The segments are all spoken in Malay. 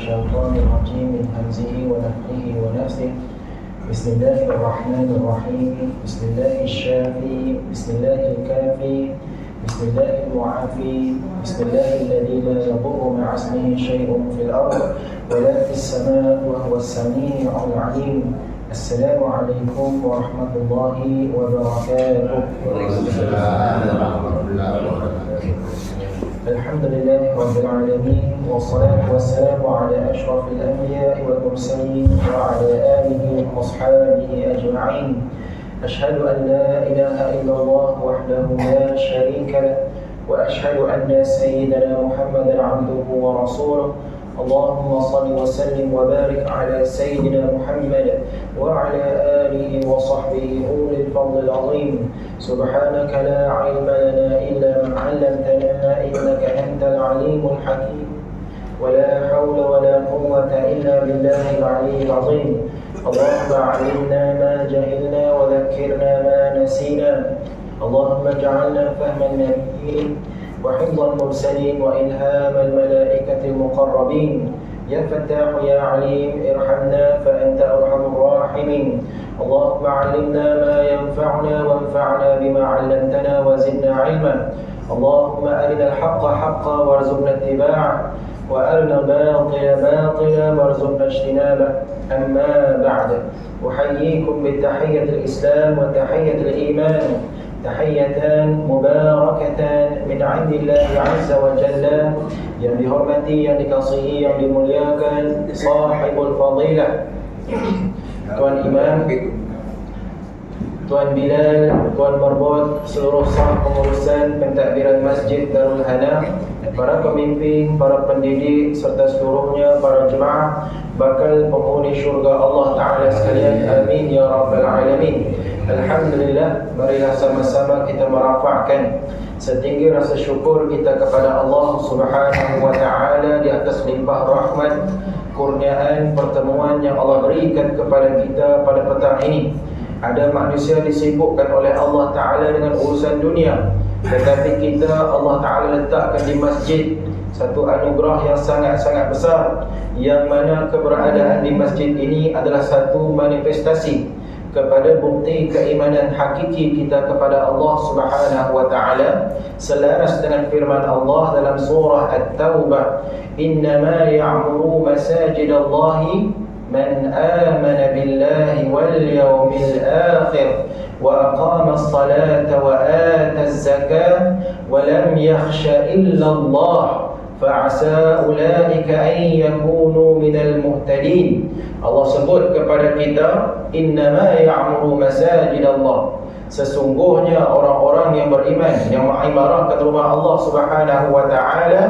الشيطان الرجيم من همزه ونفخه ونفثه. بسم الله الرحمن الرحيم. بسم الله الشافي، بسم الله الكافي، بسم الله المعافي، بسم الله الذي لا يضر مع اسمه شيء في الأرض ولا في السماء وهو السميع العليم. السلام عليكم ورحمة الله وبركاته. الحمد لله رب العالمين، والصلاة والسلام على أشرف الأنبياء والمرسلين وعلى آله وأصحابه أجمعين. أشهد أن لا إله إلا الله وحده لا شريك له، وأشهد أن سيدنا محمدا عبده ورسوله. اللهم صل وسلم وبارك على سيدنا محمد وعلى آله وصحبه أولي الفضل العظيم. سبحانك لا علم لنا إلا ما علمتنا إنك أنت العليم الحكيم. ولا حول ولا قوة إلا بالله العلي العظيم. اللهم علمنا ما جهلنا وذكرنا ما نسينا. اللهم اجعلنا فهم النبيين وحفظ المرسلين وإلهام الملائكة المقربين. يا فتاح يا عليم ارحمنا فأنت أرحم الراحمين. اللهم علمنا ما ينفعنا وانفعنا بما علمتنا وزدنا علما. اللهم أرنا الحق حقا وارزقنا اتباعه، وأرنا الباطل باطلا وارزقنا اجتنابه. أما بعد، أحييكم بتحية الإسلام وتحية الإيمان، تحيتان مباركتان من عند الله عز وجل. yang dihormati, yang dikasihi, yang dimuliakan sahibul fadilah Tuan Imam, Tuan Bilal, Tuan Marbot, seluruh sah pengurusan pentadbiran Masjid Darul Hana, para pemimpin, para pendidik serta seluruhnya para jemaah bakal penghuni syurga Allah Ta'ala sekalian. Amin ya Rabbal Alamin. Alhamdulillah, marilah sama-sama kita merafakkan setinggi rasa syukur kita kepada Allah Subhanahu wa Ta'ala di atas limpah rahmat, kurniaan, pertemuan yang Allah berikan kepada kita pada petang ini. Ada manusia disibukkan oleh Allah Ta'ala dengan urusan dunia, tetapi kita Allah Ta'ala letakkan di masjid satu anugerah yang sangat-sangat besar, yang mana keberadaan di masjid ini adalah satu manifestasi kepada bukti keimanan hakiki kita kepada Allah Subhanahu wa Ta'ala, selaras dengan firman Allah dalam surah At-Taubah, innama ya'muru masajidallahi man amana billahi wal yawmil akhir wa aqama as-salata wa ata az-zakata wa lam yakhsha illa Allah fa'asa ulaika an yakunu minal muhtadin. Allah sebut kepada kita, innama ya'muru masajidallah, sesungguhnya orang-orang yang beriman yang mengimarahkan rumah Allah Subhanahu wa Ta'ala,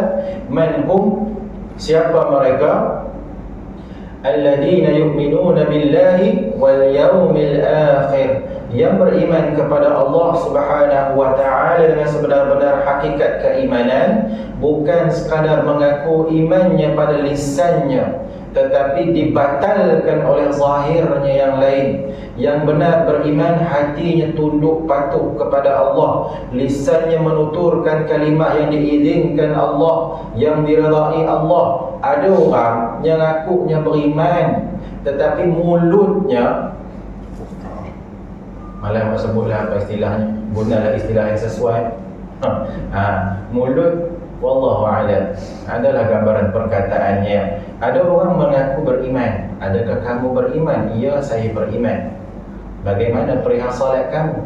manhum, siapa mereka? Alladzina yu'minuna billahi wal yawmil akhir, yang beriman kepada Allah Subhanahu wa Ta'ala dengan sebenar-benar hakikat keimanan, bukan sekadar mengaku imannya pada lisannya, tetapi dibatalkan oleh zahirnya yang lain. Yang benar beriman, hatinya tunduk patuh kepada Allah, lisannya menuturkan kalimat yang diizinkan Allah, yang diredai Allah. Ada orang yang ngakunya beriman, tetapi mulutnya, malah nak sebutlah apa istilahnya, gunalah istilah yang sesuai. Mulut, wallahu a'lam, adalah gambaran perkataannya. Ada orang mengaku beriman. Adakah kamu beriman? Ya, saya beriman. Bagaimana perihal solat kamu?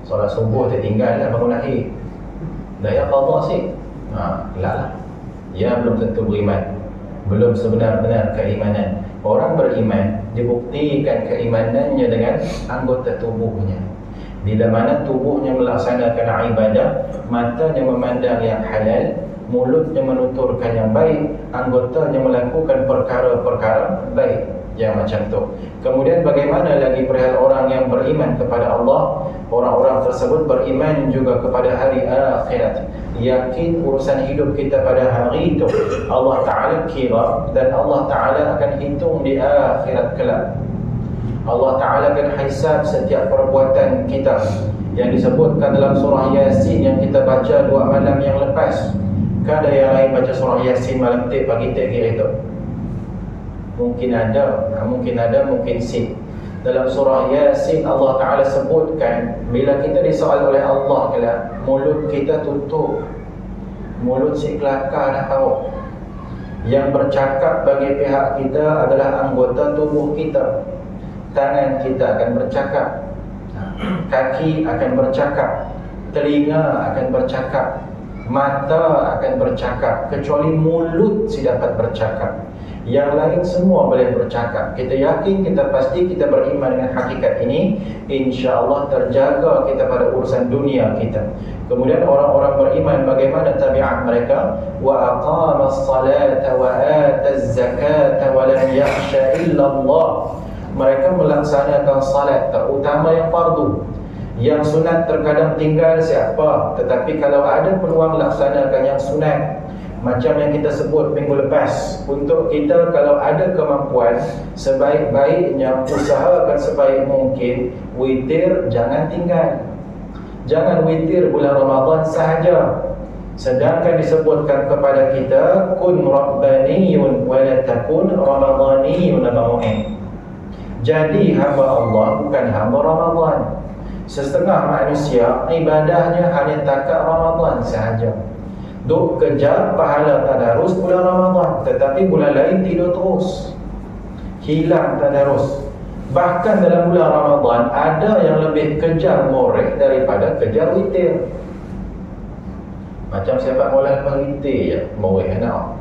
Solat subuh tertinggal bangun akhir, dah ya qadha sih. Lah. Ya, belum tentu beriman, belum sebenar-benar keimanan. Orang beriman dibuktikan keimanannya dengan anggota tubuhnya. Bila mana tubuhnya melaksanakan ibadah, matanya memandang yang halal, mulutnya menuturkan yang baik, anggotanya melakukan perkara-perkara baik, yang macam tu. Kemudian bagaimana lagi perihal orang yang beriman kepada Allah? Orang-orang tersebut beriman juga kepada hari akhirat, yakin urusan hidup kita pada hari itu Allah Ta'ala kira, dan Allah Ta'ala akan hitung di akhirat kelak. Allah Ta'ala akan hisab setiap perbuatan kita, yang disebutkan dalam surah Yasin yang kita baca 2 malam yang lepas. Kan ada yang lain baca surah Yasin malam tik, pagi tik kira itu? Mungkin ada, mungkin si. Dalam surah Yasin Allah Ta'ala sebutkan, bila kita disoal oleh Allah, kala mulut kita tutup, mulut si kelakar dah tahu. Yang bercakap bagi pihak kita adalah anggota tubuh kita. Tangan kita akan bercakap, kaki akan bercakap, telinga akan bercakap, mata akan bercakap, kecuali mulut si dapat bercakap. Yang lain semua boleh bercakap. Kita yakin, kita pasti, kita beriman dengan hakikat ini, insya-Allah terjaga kita pada urusan dunia kita. Kemudian orang-orang beriman bagaimana tabiat mereka? Wa aqamas salata wa ataz zakata wa lam yakhsha illa Allah. Mereka melaksanakan salat, terutama yang fardu. Yang sunat terkadang tinggal siapa, tetapi kalau ada peluang laksanakan yang sunat. Macam yang kita sebut minggu lepas, untuk kita kalau ada kemampuan, sebaik-baiknya usahakan sebaik mungkin witir jangan tinggal. Jangan witir bulan Ramadan sahaja. Sedangkan disebutkan kepada kita kun rabbaniyun wa la takun ramadaniyun mu'in. Jadi hamba Allah bukan hamba Ramadan. Setengah manusia ibadahnya hanya takat Ramadan sahaja. Duk kejar pahala tadarus bulan Ramadan, tetapi bulan lain tidur terus, hilang tadarus. Bahkan dalam bulan Ramadan ada yang lebih kejar moreh daripada kejar witir. Macam sepak bola lepas witir je moreh nak.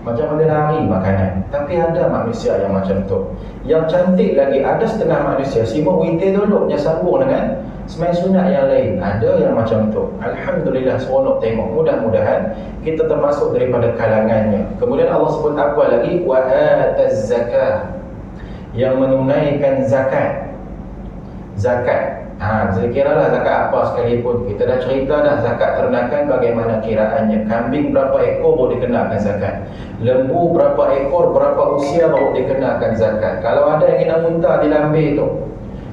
Macam mana lari makanan. Tapi ada manusia yang macam tu. Yang cantik lagi, ada setengah manusia sibuk witir dulu, dia sambung dengan semain sunat yang lain. Ada yang macam tu. Alhamdulillah, seronok tengok. Mudah-mudahan kita termasuk daripada kalangannya. Kemudian Allah sebut apa lagi? Wa ataz zakah, yang menunaikan zakat. Zakat, kira-kiralah zakat apa sekalipun. Kita dah cerita dah zakat ternakan bagaimana kiraannya. Kambing berapa ekor baru dikenakan zakat. Lembu berapa ekor, berapa usia baru dikenakan zakat. Kalau ada yang kena muntah di lambe tu,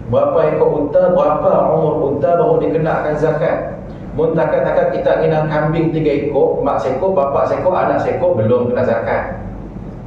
berapa ekor unta, berapa umur unta baru dikenakan zakat. Muntah-takat kita kena kambing 3 ekor, mak sekor, bapak sekor, anak sekor, belum kena zakat.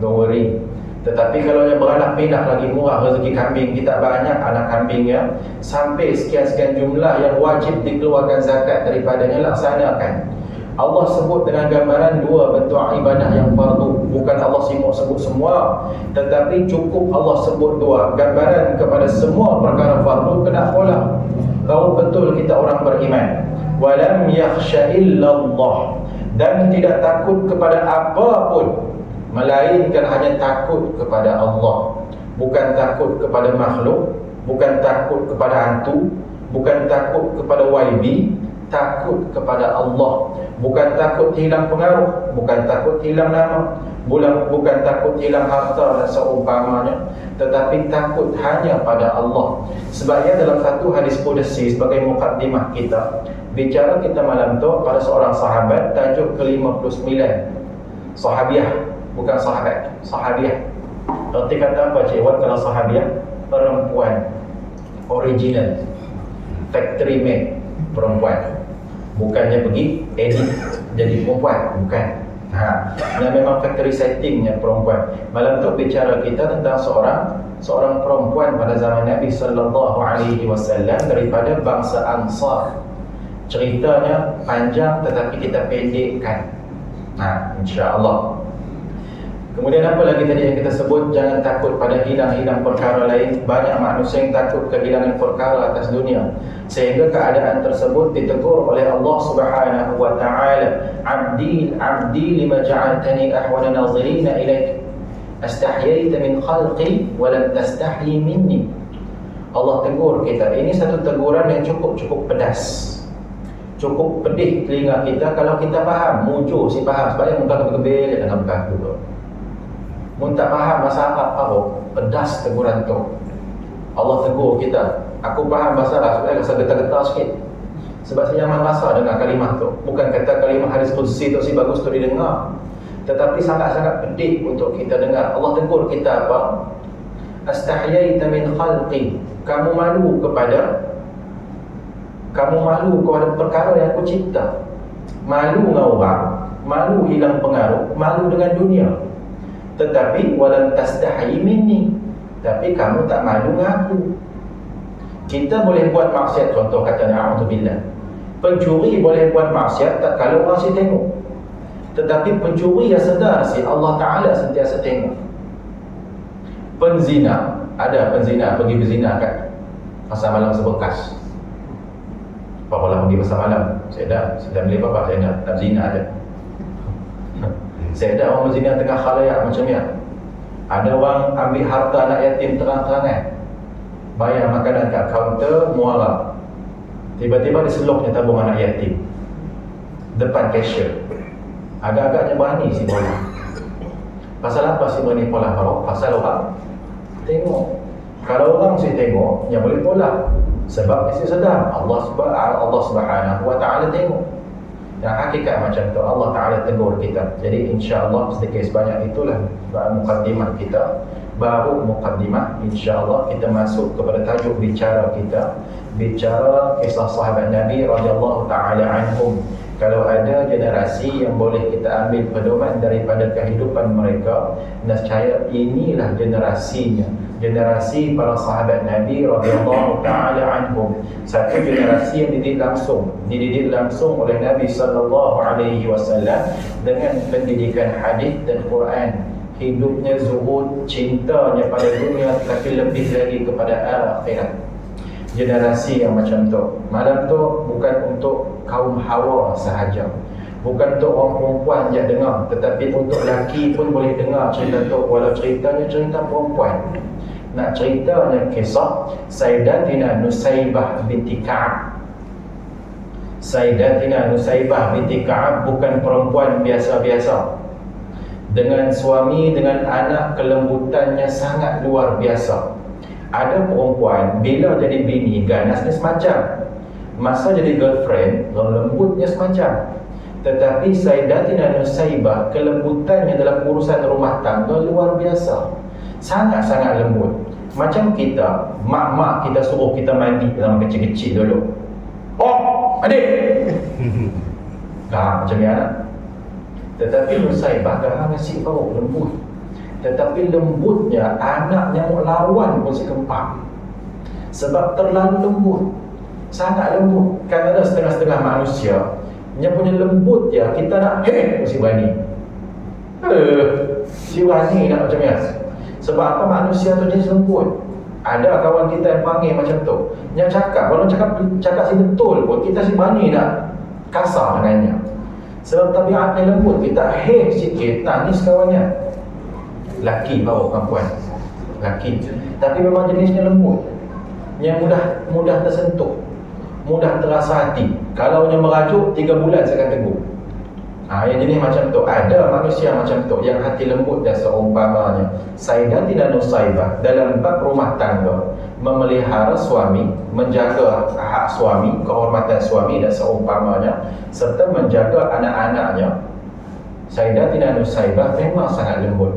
Don't worry. Tetapi kalau yang beranak pinak lagi murah rezeki kambing, kita banyak anak kambingnya, sampai sekian-sekian jumlah yang wajib dikeluarkan zakat daripadanya, laksanakan. Allah sebut dengan gambaran 2 bentuk ibadah yang fardu. Bukan Allah sebut semua, tetapi cukup Allah sebut 2 gambaran kepada semua perkara fardu kena follow. Tahu betul kita orang beriman. Walam yakhsha illallah, dan tidak takut kepada apapun melainkan hanya takut kepada Allah. Bukan takut kepada makhluk, bukan takut kepada hantu, bukan takut kepada YB, takut kepada Allah. Bukan takut hilang pengaruh, bukan takut hilang nama, bukan takut hilang harta dan seumpamanya, tetapi takut hanya pada Allah. Sebabnya dalam satu hadis qudsi sebagai mukaddimah kita, bicara kita malam tu pada seorang sahabat, tajuk ke-59, sahabiah. Bukan sahabat, sahabiah. Erti kata apa Cik Wan kalau sahabiah? Perempuan original, factory made perempuan. Bukannya pergi edit jadi perempuan, bukan. Nah, memang factory settingnya perempuan. Malam tu bicara kita tentang seorang perempuan pada zaman Nabi sallallahu alaihi wasallam daripada bangsa Ansar. Ceritanya panjang tetapi kita pendekkan. Insya-Allah. Kemudian apa lagi tadi yang kita sebut? Jangan takut pada hilang-hilang perkara lain. Banyak manusia yang takut kehilangan perkara atas dunia, sehingga keadaan tersebut ditegur oleh Allah Subhanahu wa ta'ala. Abdi lima ja'altani ahwana nazirina ilaik, astahyaita min khalqi wa lam tastahyi minni. Allah tegur kita. Ini satu teguran yang cukup pedas, cukup pedih telinga kita kalau kita faham. Mujur si faham, sebabnya muka kebel dengan muka tu. Mun tak faham bahasa apa, pedas teguran tu. Allah tegur kita. Aku faham bahasa Arab, sebenarnya rasa getar-getar sikit. Sebab saya nyaman bahasa dengan kalimah tu. Bukan kata kalimah hadis qudsi tu si bagus tu didengar, tetapi sangat-sangat pedih untuk kita dengar. Allah tegur kita apa? Astahyaita min khalqi. Kamu malu kepada perkara yang aku cipta. Malu dengan orang, malu hilang pengaruh, malu dengan dunia. Tetapi walam tastahi minni, tapi kamu tak malu dengan aku. Kita boleh buat maksiat, contoh kata na'udzubillah. Pencuri boleh buat maksiat tak kalau orang si tengok. Tetapi pencuri yang sedar si Allah Ta'ala sentiasa tengok. Penzina, ada penzina pergi berzina kat pasar malam sebekas. Berapa lama pergi pasar malam? Saya dah beli apa-apa, saya dah tak berzina aja. Saya dah orang berzina tengah khalayak macam ni. Ada orang ambil harta anak yatim terang-terangan, bayar makanan kat kaunter muara. Tiba-tiba diseloknya tabung anak yatim depan cashier. Agak-agaknya berani si bola. Pasal apa si berani pola parok? Pasal orang tengok. Kalau orang si tengok, yang boleh pola. Sebab dia sedar Allah Subhanahu wa ta'ala tengok. Yang hakikat macam tu, Allah Ta'ala tegur kita. Jadi insya-Allah sedikit sebanyak itulah mukaddimah kita. Baru mukaddimah, insya-Allah kita masuk kepada tajuk bicara kita. Bicara kisah sahabat Nabi radhiyallahu ta'ala anhum. Kalau ada generasi yang boleh kita ambil pedoman daripada kehidupan mereka, nescaya inilah generasinya. Generasi para sahabat Nabi radhiyallahu ta'ala anhum. Satu generasi yang dididik langsung oleh Nabi sallallahu alaihi wasallam dengan pendidikan hadis dan Quran. Hidupnya zuhud, cintanya pada dunia, tapi lebih lagi kepada akhirat. Generasi yang macam tu. Malam tu bukan untuk kaum hawa sahaja, bukan untuk orang perempuan je dengar, tetapi untuk lelaki pun boleh dengar cerita tu, walau ceritanya cerita perempuan. Nak ceritanya kisah Sayyidatina Nusaybah binti Ka'ab. Sayyidatina Nusaybah binti Ka'ab bukan perempuan biasa-biasa. Dengan suami, dengan anak, kelembutannya sangat luar biasa. Ada perempuan bila jadi bini ganasnya semacam, masa jadi girlfriend lembutnya semacam. Tetapi Sayyidatina Nusaybah kelembutannya dalam urusan rumah tangga luar biasa. Sangat-sangat lembut. Macam kita, mak-mak kita suruh kita mandi dalam kecil-kecil dulu. Oh, adik. Macam ni anak. Tetapi Nusaybah garang nasi bau lembut. Tetapi lembutnya anak nyamuk lawan pun si kempang. Sebab terlalu lembut. Sangat lembut. Kan ada setengah-setengah manusia yang punya lembut ya, kita nak si berani. Si berani nak macam ni. Sebab apa? Manusia tu jenis lembut. Ada kawan kita yang panggil macam tu, yang cakap, kalau cakap si betul pun, kita si berani nak kasar dengannya. Sebab tabiatnya lembut. Kita sikit, nangis kawannya. Laki bawa perempuan, laki. Tapi memang jenisnya lembut, yang mudah tersentuh, mudah terasa hati. Kalau yang merajuk 3 bulan saya akan tegur. Yang jenis macam tu. Ada manusia macam tu yang hati lembut dan seumpamanya. Sayyidatina Nusaybah dalam bab rumah tangga memelihara suami, menjaga hak suami, kehormatan suami dan seumpamanya, serta menjaga anak-anaknya. Sayyidatina Nusaybah memang sangat lembut.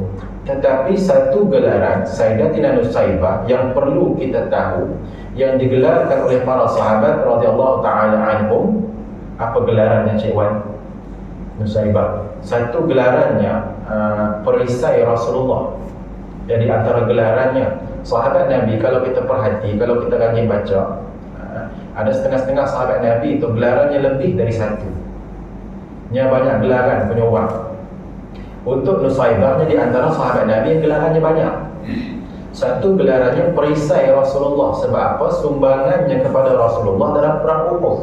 Tetapi satu gelaran Sayyidatina Nusaybah yang perlu kita tahu, yang digelarkan oleh para sahabat radhiyallahu ta'ala anhum. Apa gelarannya Cik Wan? Nusaybah. Satu gelarannya perisai Rasulullah. Jadi antara gelarannya sahabat Nabi, kalau kita perhati, kalau kita rajin baca, ada setengah-setengah sahabat Nabi itu gelarannya lebih dari satu. Nya banyak gelaran punya orang. Untuk Nusaybahnya di antara sahabat Nabi yang gelarannya banyak. Satu gelarannya perisai Rasulullah. Sebab apa? Sumbangannya kepada Rasulullah dalam perang Uhud.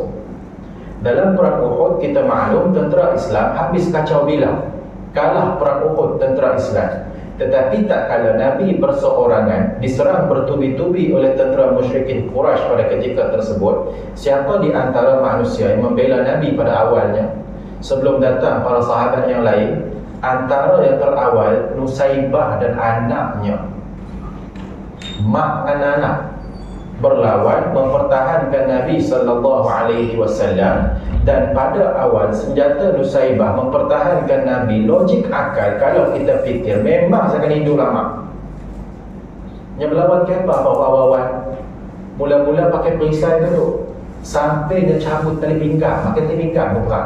Dalam perang Uhud kita maklum tentera Islam habis kacau bilau, kalah perang Uhud tentera Islam. Tetapi tak kala Nabi berseorangan diserang bertubi-tubi oleh tentera musyrikin Quraisy pada ketika tersebut, siapa di antara manusia yang membela Nabi pada awalnya sebelum datang para sahabat yang lain? Antara yang terawal Nusaybah dan anaknya, mak dan anak, berlawan mempertahankan Nabi sallallahu alaihi wasallam. Dan pada awal senjata Nusaybah mempertahankan Nabi. Logik akal kalau kita fikir memang saya akan hidup lama. Yang berlawan ke apa kawan-kawan? Mula-mula pakai perisai dulu, sampai dia cabut tali pinggang, makin tali pinggang bukan.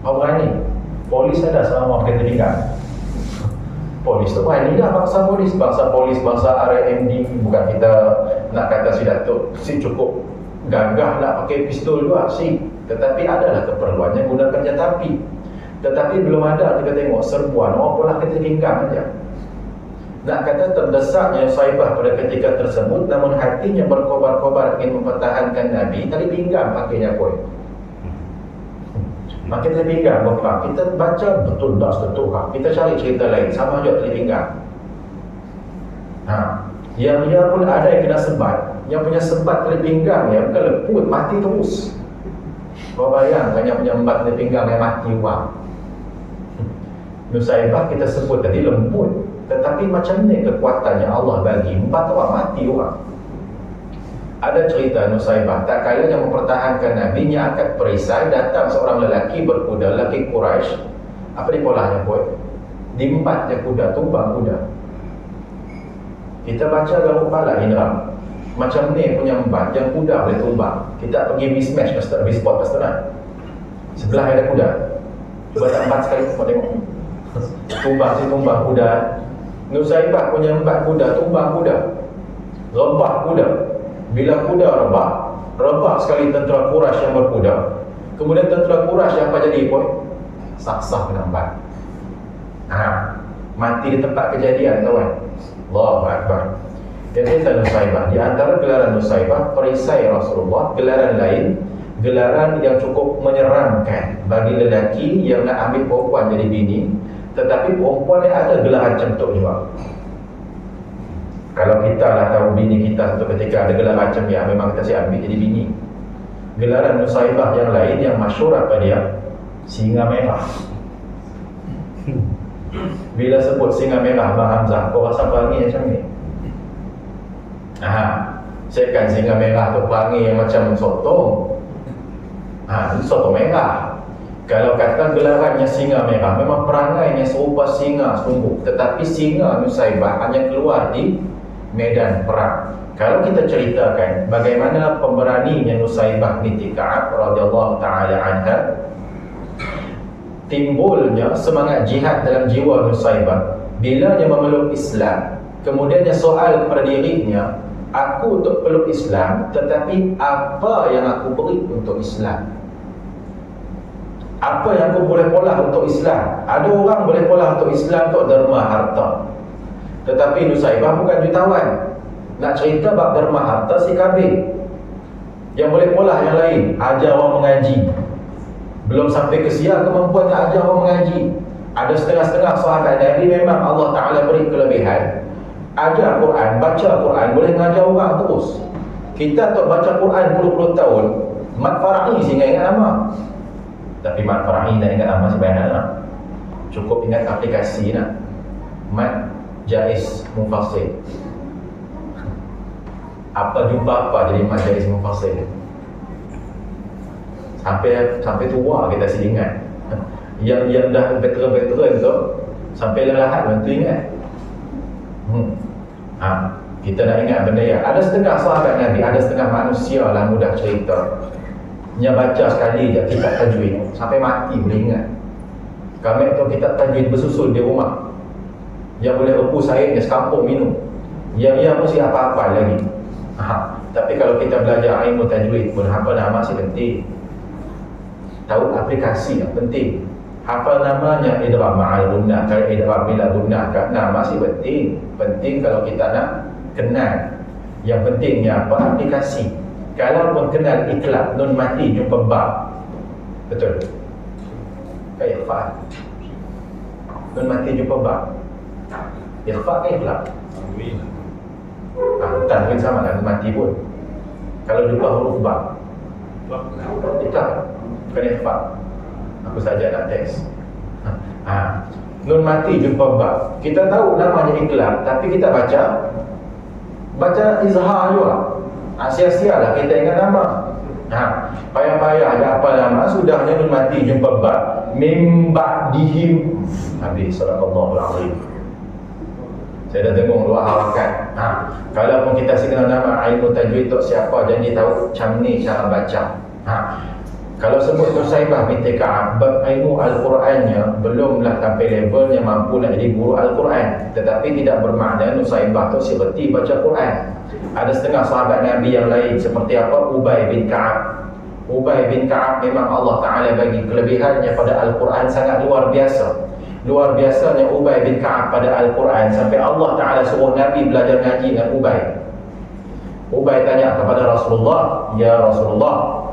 Orang ni polis ada selama pakai tali pinggang. Polis tu inilah bangsa polis, bangsa RMD. Bukan kita nak kata si Datuk si cukup gagah nak pakai pistol juga si, tetapi adalah keperluannya gunakan senjata api. Tetapi belum ada kita tengok serbuan orang pula kita pinggang aja. Nak kata terdesaknya Saibah pada ketika tersebut, namun hatinya berkobar-kobar ingin mempertahankan Nabi. Tadi pinggang pakainya pun. Makin tali pinggang bapak, kita baca betul tak setukar, kita cari cerita lain sama juga tali pinggang. Yang dia pun ada yang kena sebat, yang punya sebat tali pinggang yang bukan leput, mati terus. Kau bayangkan yang punya embat tali pinggang yang mati orang. Nusaibah kita sebut tadi lembut, tetapi macam ni kekuatannya Allah bagi 4 orang mati orang. Ada cerita Nusaibah, tak kala yang mempertahankan Nabi, nya akad perisai, datang seorang lelaki berkuda, lelaki Quraisy. Apa dia polanya pun? Dimbat je kuda, tumbang kuda. Kita baca dalam kepala Indra, macam ni punya embat yang kuda boleh tumbang. Kita pergi mismatch pastor, sport pastoran. Sebelah ada kuda. Cuba tak embat sekali, kau tengok. Tumbang kuda. Nusaibah punya embat kuda, tumbang kuda. Rebah kuda. Bila kuda rebah sekali tentera Quraisy yang berkuda. Kemudian tentera Quraisy apa jadi pun? Saksah kena embat. Mati di tempat kejadian kawan. Allahu Akbar. Jadi Nusaibah, di antara gelaran Nusaibah, perisai Rasulullah, gelaran lain, gelaran yang cukup menyeramkan bagi lelaki yang nak ambil perempuan jadi bini. Tetapi perempuan yang ada gelaran centuk juga. Kalau kita lah tahu bini kita satu ketika ada gelar macam ya, memang kita siap ambil jadi bini. Gelaran Nusaibah yang lain yang masyhur apa dia? Singa merah. Bila sebut singa merah Abang Hamzah, kau rasa perangai macam ni? Saya kan singa merah tu perangai yang macam sotong. Sotong merah. Kalau kata gelarannya singa merah, memang perangainya serupa singa sungguh. Tetapi singa Nusaibah hanya keluar di medan perang. Kalau kita ceritakan bagaimana pemberaninya Nusaibah binti Ka'ab radhiyallahu taala anha, timbulnya semangat jihad dalam jiwa Nusaibah bila dia memeluk Islam. Kemudian dia soal kepada dirinya, aku untuk peluk Islam, tetapi apa yang aku beri untuk Islam? Apa yang aku boleh polah untuk Islam? Ada orang boleh polah untuk Islam untuk derma harta. Tetapi Nusaibah bukan jutawan. Nak cerita bab derma harta si kabir. Yang boleh polah yang lain, ajar orang mengaji. Belum sampai ke siang kemampuan nak ajar orang mengaji. Ada setengah-setengah sahabat Nabi memang Allah Ta'ala beri kelebihan. Ajar Quran, baca Quran, boleh mengajar orang terus. Kita tak baca Quran puluh-puluh tahun, Mat Fara'i sehingga ingat nama. Tapi Mat Fara'i tak ingat nama sebenarnya. Cukup ingat aplikasi nak. Mat Jaiz Mufassir. Apa jumpa apa jadi Mat Jaiz Mufassir. Sampai tua kita sih ingat. Yang dah veteran tu sampai lelahat bantu ingat. Kita nak ingat benda ya. Ada setengah sahabat Nabi, ada setengah manusia lah mudah cerita. Nya baca sekali je kitab tajwid sampai mati boleh ingat. Kami tu kitab tajwid bersusun di rumah. Yang boleh rebus airnya sekampung minum. Yang mesti apa-apa lagi. Tapi kalau kita belajar ilmu tajwid pun hafal nama masih penting. Tahu aplikasi yang penting. Hafal namanya idgham ma'al gunnah, kalau idgham bila gunnah kat nama masih penting. Penting kalau kita nak kenal. Yang pentingnya apa? Aplikasi. Kalau pun kenal ikhlas, nun mati jumpa ba. Betul. Kayak fa'al. Nun mati jumpa ba. Ikhfa ke ikhlas? Tanwin sama kan, mati pun. Kalau jumpa huruf ba, ikhlas. Bukan ikhfa. Aku saja nak teks. Nun mati jumpa ba. Kita tahu namanya ikhlas, tapi kita baca izhar juga. Sia-sia lah kita ingat nama. Payah-payah ada apa nama, sudahnya nun mati jumpa ba. Mim ba'dihim. Habis sallallahu alaihi. Saya dah dengung dua harakat. Kalau pun kita kenal nama ilmu tajwid tu siapa, janji tahu macam ni cara baca. Kalau sebut Nusaibah binti Ka'ab, ilmu Al-Qurannya belumlah sampai level yang mampu nak jadi guru Al-Quran. Tetapi tidak bermakna Nusaibah tu seperti baca Quran. Ada setengah sahabat Nabi yang lain seperti apa? Ubay bin Ka'ab. Ubay bin Ka'ab memang Allah Ta'ala bagi kelebihannya pada Al-Quran sangat luar biasa. Luar biasanya Ubay bin Ka'ab pada Al-Quran sampai Allah Ta'ala suruh Nabi belajar ngaji dengan Ubay. Ubay tanya kepada Rasulullah, "Ya Rasulullah,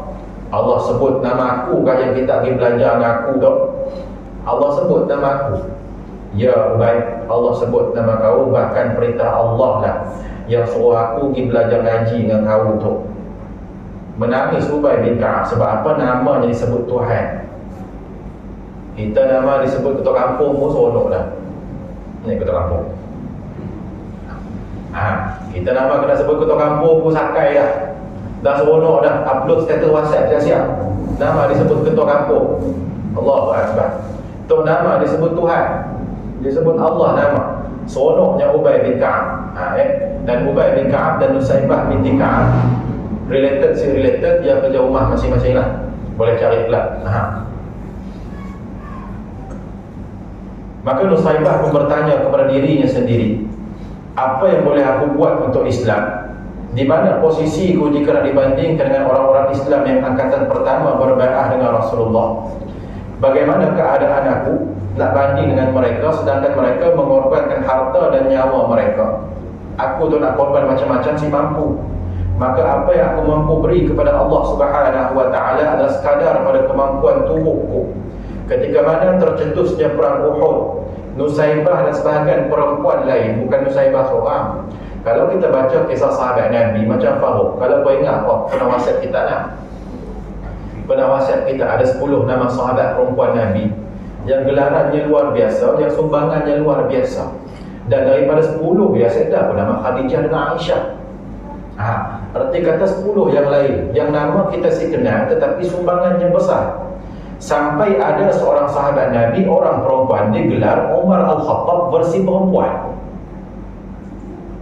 Allah sebut nama aku kan yang kita pergi belajar dengan aku dok?" Allah sebut nama aku. "Ya Ubay, Allah sebut nama kau, bahkan perintah Allah lah yang suruh aku pergi belajar ngaji dengan kau tu." Menangis Ubay bin Ka'ab. Sebab apa? Namanya disebut Tuhan. Kita nama disebut ketua kampung pun seronok dah. Ini ketua kampung. Kita nama kena sebut ketua kampung pun sakai dah. Dah seronok dah. Upload status WhatsApp siap-siap. Nama disebut ketua kampung. Allahu Akbar. Tok nama disebut Tuhan. Disebut Allah nama. Seronoknya Ubay bin Ka'ab. Dan Ubay bin Ka'ab dan Nusaibah binti Ka'ab related yang kerja rumah masing-masing lah. Boleh cari pula. Maka Nusaibah pun bertanya kepada dirinya sendiri, apa yang boleh aku buat untuk Islam? Di mana posisiku jika nak dibandingkan dengan orang-orang Islam yang angkatan pertama berbai'ah dengan Rasulullah? Bagaimana keadaan aku nak banding dengan mereka sedangkan mereka mengorbankan harta dan nyawa mereka? Aku tu nak korban macam-macam si mampu. Maka apa yang aku mampu beri kepada Allah Subhanahu wa ta'ala adalah sekadar pada kemampuan tubuhku. Ketika mana tercetusnya perang Uhud, Nusaibah dan sebahagian perempuan lain, bukan Nusaibah seorang. Kalau kita baca kisah sahabat Nabi macam Farouk, kalau kau ingat pernah wasiat kita nak, pernah wasiat kita ada 10 nama sahabat perempuan Nabi yang gelarannya luar biasa, yang sumbangannya luar biasa. Dan daripada 10 biasa dah nama Khadijah dan Aisyah. Arti kata 10 yang lain yang nama kita si kenal tetapi sumbangannya besar. Sampai ada seorang sahabat Nabi, orang perempuan, digelar Umar Al-Khattab versi perempuan.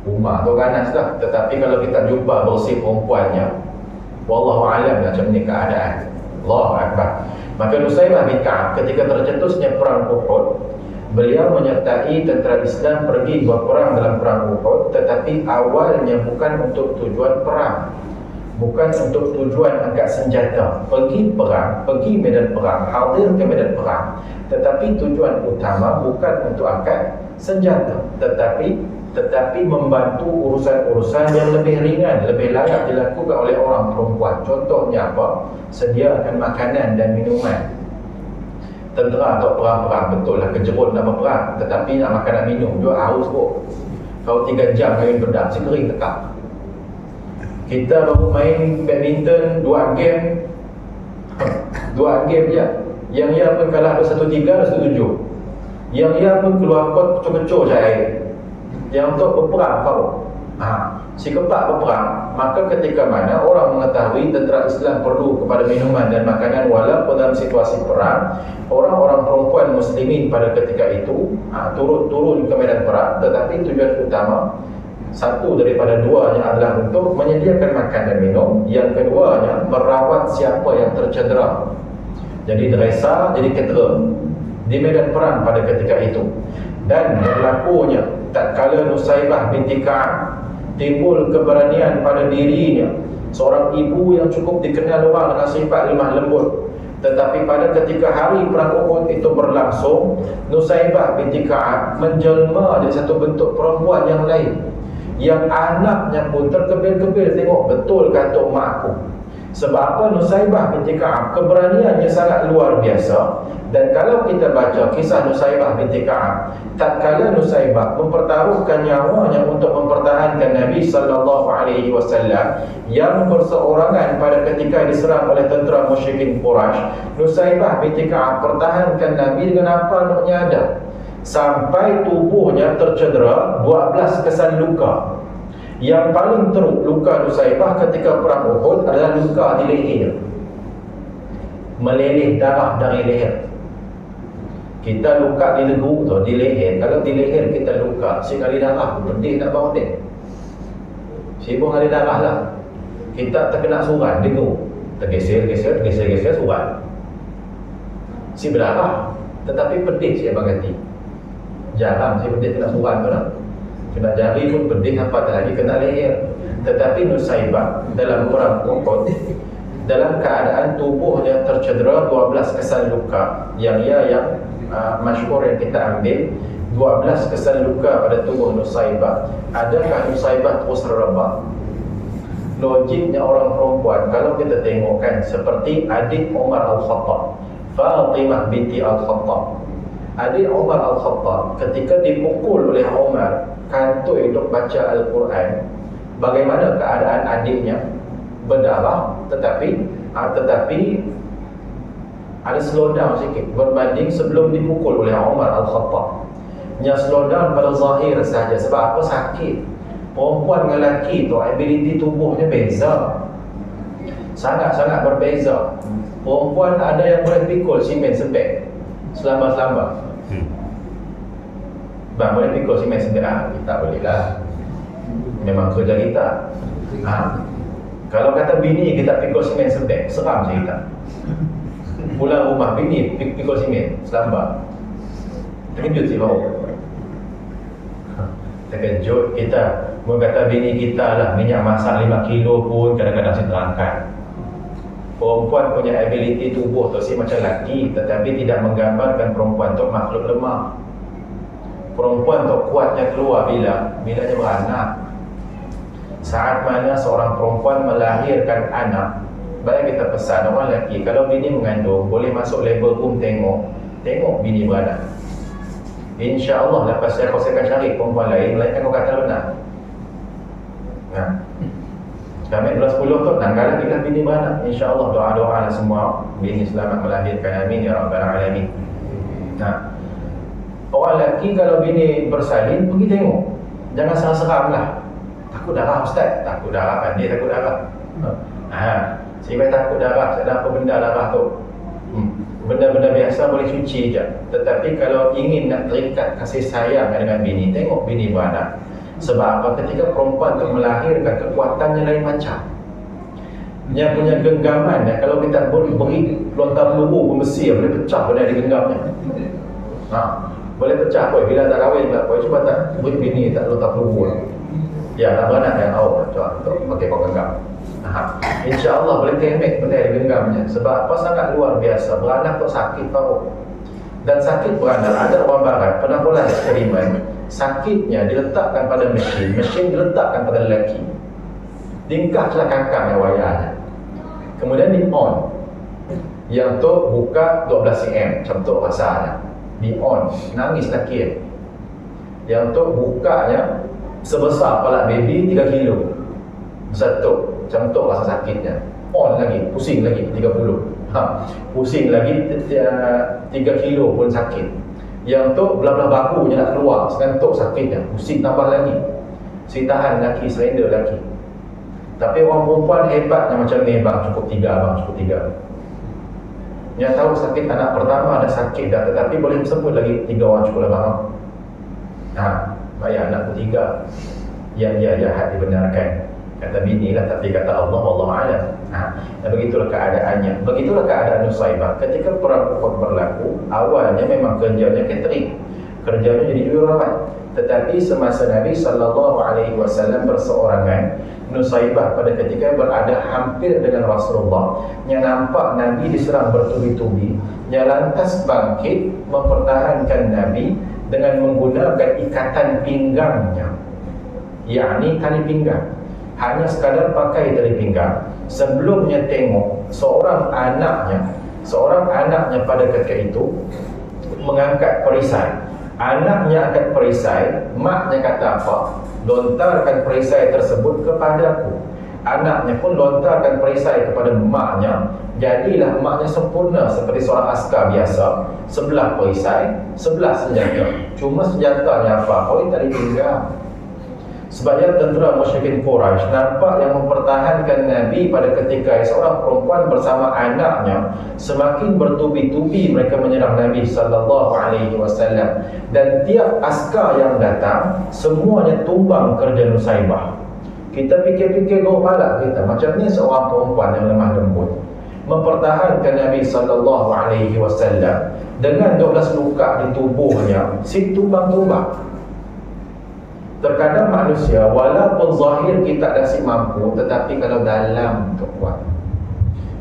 Umar tu ganas dah. Tetapi kalau kita jumpa versi perempuannya, wallahu alam macam ni keadaan. Allahu Akbar. Maka Nusaibah bin Ka'ab ketika tercetusnya perang Uhud, beliau menyertai tentera Islam pergi berperang dalam perang Uhud. Tetapi awalnya bukan untuk tujuan perang, bukan untuk tujuan angkat senjata, pergi perang, pergi medan perang, hadir ke medan perang. Tetapi tujuan utama bukan untuk angkat senjata, tetapi membantu urusan-urusan yang lebih ringan, lebih layak dilakukan oleh orang perempuan. Contohnya apa? Sediakan makanan dan minuman. Tentera atau perang-perang betul lah kejerut nak berperang, tetapi nak makan nak minum juga haus kok. Kalau 3 jam main pedang, si kering tekak. Kita baru main badminton 2 game 2 game je. Yang ia pun kalah 1-3, 1-7. Yang ia pun keluar kot kecoh-kecoh je air. Yang untuk berperang kau. Si keempat berperang. Maka ketika mana orang mengetahui tentera Islam perlu kepada minuman dan makanan walaupun dalam situasi perang, orang-orang perempuan muslimin pada ketika itu turun ke medan perang. Tetapi tujuan utama, satu daripada duanya adalah untuk menyediakan makan dan minum. Yang keduanya merawat siapa yang tercedera, jadi dresa, jadi caterer di medan perang pada ketika itu. Dan berlakunya tatkala Nusaibah binti Ka'ab timbul keberanian pada dirinya, seorang ibu yang cukup dikenal orang dengan sifat lemah lembut. Tetapi pada ketika hari perang Uhud itu berlangsung, Nusaibah binti Ka'ab menjelma jadi satu bentuk perempuan yang lain, yang anaknya pun terkebil-kebil tengok betul kata mak aku. Sebab apa? Nusaibah binti Ka'ab keberaniannya sangat luar biasa. Dan kalau kita baca kisah Nusaibah binti Ka'ab, tatkala Nusaibah mempertaruhkan nyawanya untuk mempertahankan Nabi SAW yang berseorangan pada ketika diserang oleh tentera musyrikin Quraisy, Nusaibah binti Ka'ab pertahankan Nabi dengan apa anaknya ada, sampai tubuhnya tercedera 12 kesan luka. Yang paling teruk luka Nusaibah ketika perang Uhud adalah luka di leher, meleleh darah dari leher. Kita luka di legu tu, di leher. Kalau di leher kita luka, sekali darah pedih nak bawa dia. Sibuk kali darah lah. Kita terkena suran, legu. Tergeser surat. Si berdarah, tetapi pedih si abang ganti. Jarang si pedih kena surat tu lah. Kena jari pun pedih, apa lagi kena leher. Tetapi Nusaybah dalam perang Uhud, dalam keadaan tubuhnya tercedera 12 kesan luka, yang masyhur yang kita ambil 12 kesan luka pada tubuh Nusaybah. Adakah Nusaybah terus rebah? Logiknya orang perempuan, kalau kita tengokkan seperti adik Umar Al-Khattab, Fatimah binti Al-Khattab. Adik Umar Al-Khattab ketika dipukul oleh Umar kantoi untuk baca Al-Quran, bagaimana keadaan adiknya? Berdarah, tetapi ada slow down sikit berbanding sebelum dipukul oleh Umar Al-Khattab. Yang slow down pada zahir saja. Sebab apa? Sakit. Perempuan dengan lelaki tu ability tubuhnya beza, sangat-sangat berbeza. Perempuan ada yang boleh pikul simen sebek selambat-lambat. Bang, boleh pikul simen sebek? Kita boleh lah, memang kerja kita. Kalau kata bini kita pikul simen sebek, seram je kita. Pulang rumah bini pikul simen selambat, terkejut si bau. Terkejut kita. Kata bini kita lah, minyak masak 5 kilo pun kadang-kadang saya terangkan. Perempuan punya ability tubuh tu sih macam lelaki, tetapi tidak menggambarkan perempuan tu makhluk lemah. Perempuan tu kuatnya keluar bila dia beranak. Saat mana seorang perempuan melahirkan anak, baik kita pesan orang lelaki, kalau bini mengandung, boleh masuk labor room tengok bini beranak. InsyaAllah lepas saya akan cari perempuan lain, melainkan kau kata benar. Kami bulan 10 tu nanggalan kita bini beranak. InsyaAllah doa-doa semua bini selamat melahirkan, amin ya rabbal alamin. Orang lelaki kalau bini bersalin, pergi tengok. Jangan seram-seram lah. Takut darah ustaz, takut darah kan dia takut darah. Saya takut darah, ada apa benda darah tu. Benda-benda biasa boleh cuci je. Tetapi kalau ingin nak terikat kasih sayang dengan bini, tengok bini beranak. Sebab apa? Ketika perempuan tu melahirkan, kekuatannya lain macam. Yang punya genggaman, kalau kita beri lontar peluru pun mesti boleh pecah benda di genggamnya. Boleh pecah pun. Bila tak kahwin tak apa, cuba tak beri bini tak lontar peluru. Ya, tak beranak yang awal untuk pakai kau genggam. InsyaAllah boleh kemek benda di genggamnya. Sebab apa? Sangat luar biasa. Beranak tu sakit parut. Dan sakit beranak, ada orang barat pernah pula eksperimen. Sakitnya diletakkan pada mesin diletakkan pada lelaki. Tingkahlah kakak yang wayarnya. Kemudian di on. Yang tu buka 12 cm, macam tu rasanya. Di on, nangis lelaki. Yang tu bukanya sebesar kepala baby 3 kilo. Satu, macam tu rasa sakitnya. On lagi, pusing lagi 30. Pusing lagi 3 kilo pun sakit. Yang tu belah-belah bakunya nak keluar, sekantuk sakitnya, pusing tambah lagi. Si tahan lelaki, surrender lelaki. Tapi orang perempuan hebatnya macam ni, bang cukup 3, bang cukup 3. Yang tahu sakit anak pertama ada sakit dah, tetapi boleh sembuh lagi 3 orang cukup lah bang. Bayar anak ketiga yang dia jahat dibenarkan. Kata bini lah, tapi kata Allah, wallahu'alam. Dan begitulah keadaannya. Begitulah keadaan Nusaybah. Ketika perang Uhud berlaku, awalnya memang kerjanya catering, kerjanya jadi jururawat. Tetapi semasa Nabi SAW berseorangan, Nusaybah pada ketika berada hampir dengan Rasulullah, yang nampak Nabi diserang bertubi-tubi, yang lantas bangkit mempertahankan Nabi dengan menggunakan ikatan pinggangnya, yakni tali pinggang. Hanya sekadar pakai tali pinggang. Sebelumnya tengok seorang anaknya pada ketika itu mengangkat perisai. Anaknya angkat perisai, maknya kata apa? Lontarkan perisai tersebut kepadaku. Anaknya pun lontarkan perisai kepada maknya. Jadilah maknya sempurna seperti seorang askar biasa. Sebelah perisai, sebelah senjata. Cuma senjatanya apa? Tali pinggang. Sebabnya tentera musyrikin Quraisy nampak yang mempertahankan Nabi pada ketika seorang perempuan bersama anaknya semakin bertubi-tubi mereka menyerang Nabi SAW. Dan tiap askar yang datang semuanya tumbang kerja Nusaybah. Kita fikir-fikir gua palak kita macam ni seorang perempuan yang lemah lembut mempertahankan Nabi sallallahu alaihi wasallam dengan 12 luka di tubuhnya, si tumbang-tumbang. Terkadang manusia walaupun zahir kita dah si mampu, tetapi kalau dalam tu kuat.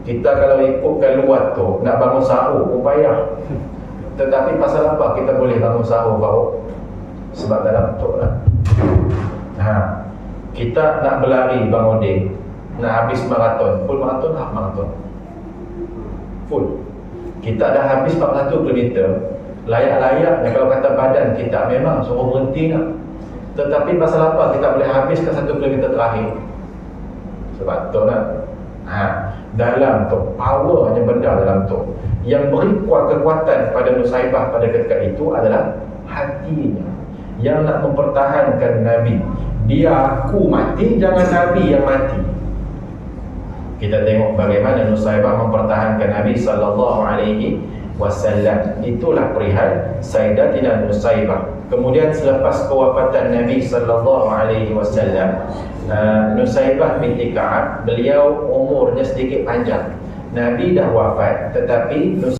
Kita kalau ikutkan luar tu nak bangun sahur pun payah. Tetapi pasal apa kita boleh bangun sahur baru? Sebab dalam tu lah. Kita nak berlari Bang Odin, nak habis maraton, full maraton, half maraton, full. Kita dah habis 400 km, layak-layaknya kalau kata badan kita memang suruh berhenti nak. Tetapi pasal apa kita boleh habiskan 1 km terakhir? Sebab tu nak. Dalam tu, power hanya benda dalam tu. Yang beri kekuatan pada Nusaibah pada ketika itu adalah hatinya yang nak mempertahankan Nabi. Dia aku mati, jangan Nabi yang mati. Kita tengok bagaimana Nusaibah mempertahankan Nabi sallallahu alaihi wasallam. Itulah perihal Sayyidatina Nusaibah. Kemudian selepas kewafatan Nabi sallallahu alaihi wasallam, Nusaibah binti Ka'ab, beliau umurnya sedikit panjang. Nabi dah wafat, tetapi